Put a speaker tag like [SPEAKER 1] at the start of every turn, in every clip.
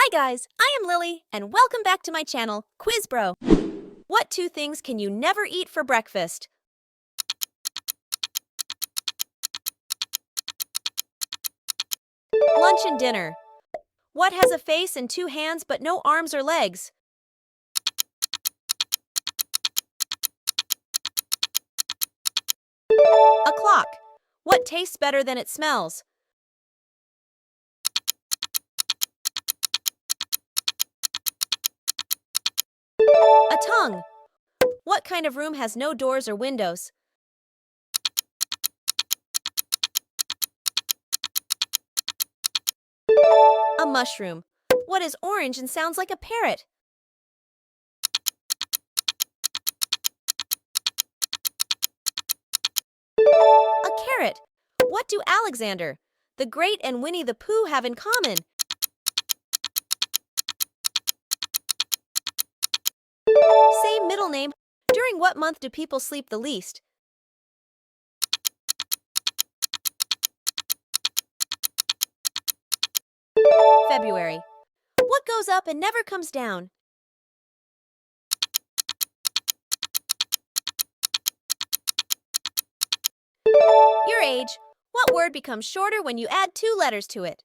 [SPEAKER 1] Hi guys, I am Lily, and welcome back to my channel, Quiz Bro. What two things can you never eat for breakfast? Lunch and dinner. What has a face and two hands but no arms or legs? A clock. What tastes better than it smells? A tongue. What kind of room has no doors or windows? A mushroom. What is orange and sounds like a parrot? A carrot. What do Alexander, the Great, and Winnie the Pooh have in common? Same middle name. During what month do people sleep the least? February. What goes up and never comes down? Your age. What word becomes shorter when you add two letters to it?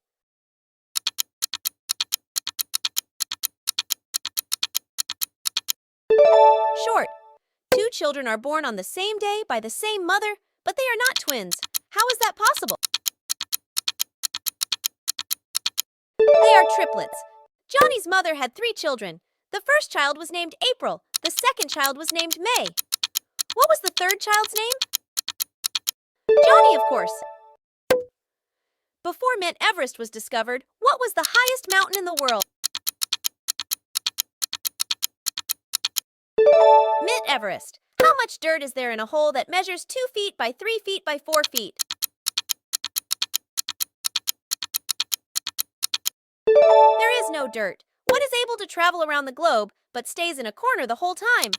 [SPEAKER 1] Short. Two children are born on the same day by the same mother, but they are not twins. How is that possible? They are triplets. Johnny's mother had 3 children. The first child was named April. The second child was named May. What was the third child's name? Johnny, of course. Before Mount Everest was discovered, what was the highest mountain in the world? Mount Everest. How much dirt is there in a hole that measures 2 feet by 3 feet by 4 feet? There is no dirt. What is able to travel around the globe but stays in a corner the whole time?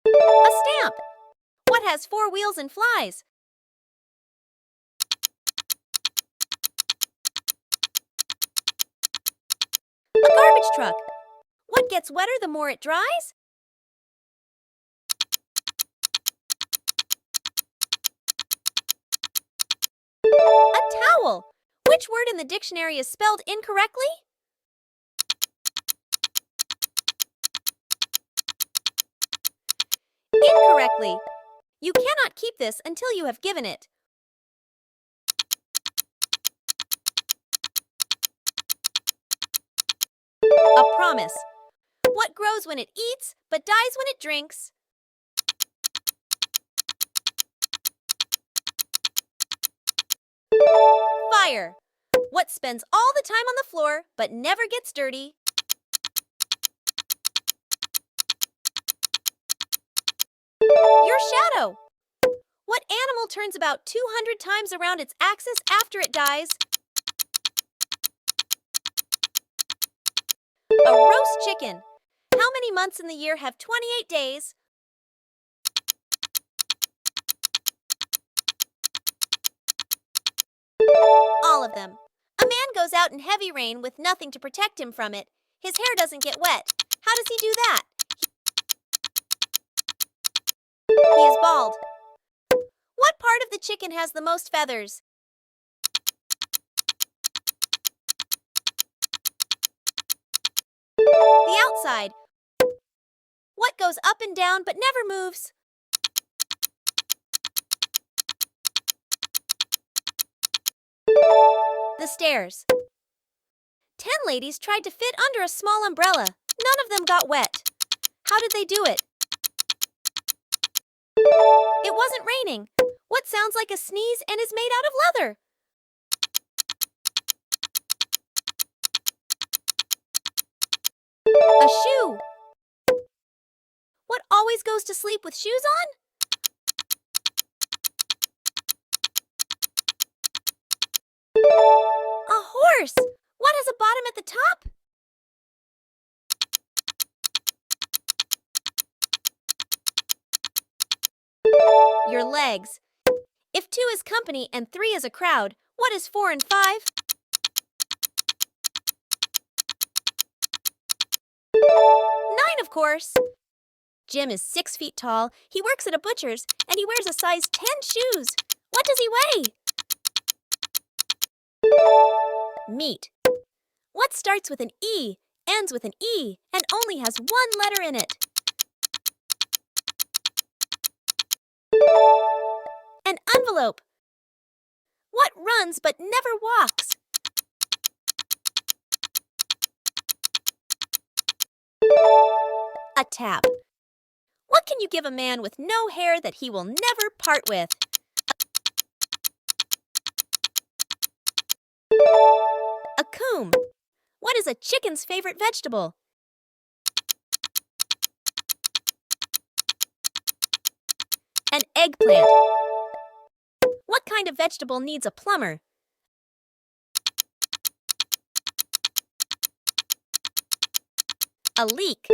[SPEAKER 1] A stamp. What has 4 wheels and flies? A garbage truck. What gets wetter the more it dries? A towel. Which word in the dictionary is spelled incorrectly? Incorrectly. You cannot keep this until you have given it. A promise. What grows when it eats but dies when it drinks? Fire. What spends all the time on the floor but never gets dirty? Your shadow. What animal turns about 200 times around its axis after it dies? A roast chicken. How many months in the year have 28 days? All of them. A man goes out in heavy rain with nothing to protect him from it. His hair doesn't get wet. How does he do that? He is bald. What part of the chicken has the most feathers? The outside. What goes up and down but never moves? The stairs. 10 ladies tried to fit under a small umbrella. None of them got wet. How did they do it? It wasn't raining. What sounds like a sneeze and is made out of leather? A shoe. What always goes to sleep with shoes on? A horse. What has a bottom at the top? Your legs. If 2 is company and 3 is a crowd, What is 4 and 5? 9, of course. Jim is 6 feet tall, he works at a butcher's, and he wears a size 10 shoes. What does he weigh? Meat. What starts with an E, ends with an E, and only has one letter in it? An envelope. What runs but never walks? A tap. What can you give a man with no hair that he will never part with? A comb. What is a chicken's favorite vegetable? An eggplant. What kind of vegetable needs a plumber? A leek.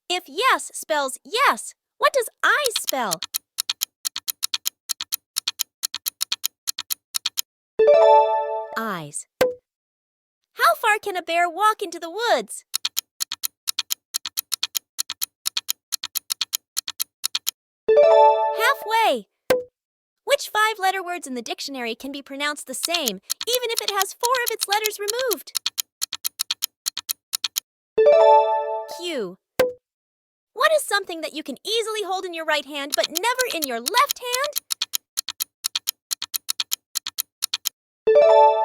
[SPEAKER 1] If yes spells yes, what does I spell? Eyes. How far can a bear walk into the woods? Halfway. Which 5-letter words in the dictionary can be pronounced the same, even if it has 4 of its letters removed? Q. What is something that you can easily hold in your right hand but never in your left hand?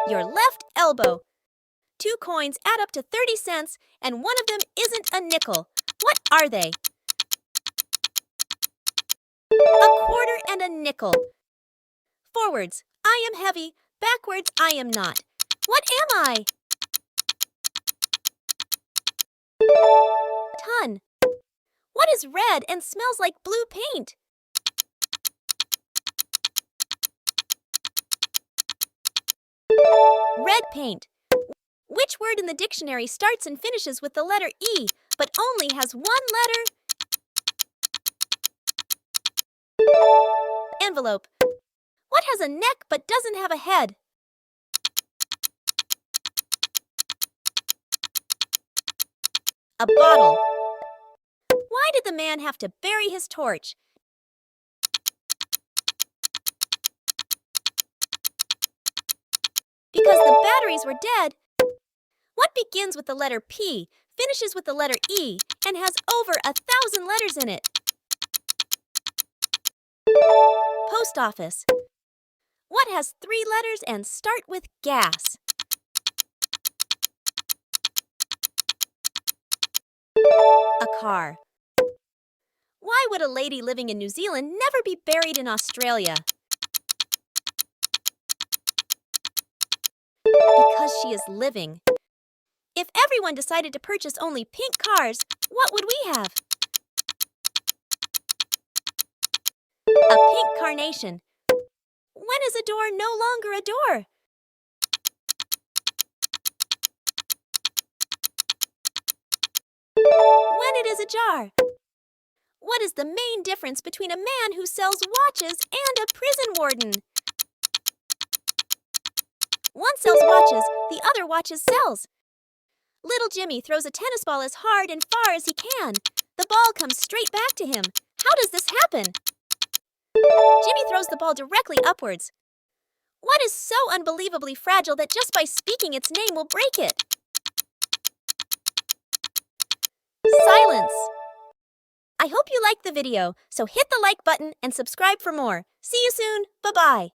[SPEAKER 1] Your left elbow. 2 coins add up to 30 cents, and one of them isn't a nickel. What are they? A quarter and a nickel. Forwards, I am heavy. Backwards, I am not. What am I? Ton. What is red and smells like blue paint? Red paint. Which word in the dictionary starts and finishes with the letter E, but only has 1 letter? Envelope. What has a neck but doesn't have a head? A bottle. Why did the man have to bury his torch? Because the batteries were dead. What begins with the letter P, finishes with the letter E, and has over 1,000 letters in it? Post office. What has 3 letters and start with gas? A car. Why would a lady living in New Zealand never be buried in Australia? Because she is living. If everyone decided to purchase only pink cars, what would we have? A pink carnation. When is a door no longer a door? When it is ajar. What is the main difference between a man who sells watches and a prison warden? One sells watches, the other watches sells. Little Jimmy throws a tennis ball as hard and far as he can. The ball comes straight back to him. How does this happen? Jimmy throws the ball directly upwards. What is so unbelievably fragile that just by speaking its name will break it? Silence. I hope you liked the video, so hit the like button and subscribe for more. See you soon. Bye-bye.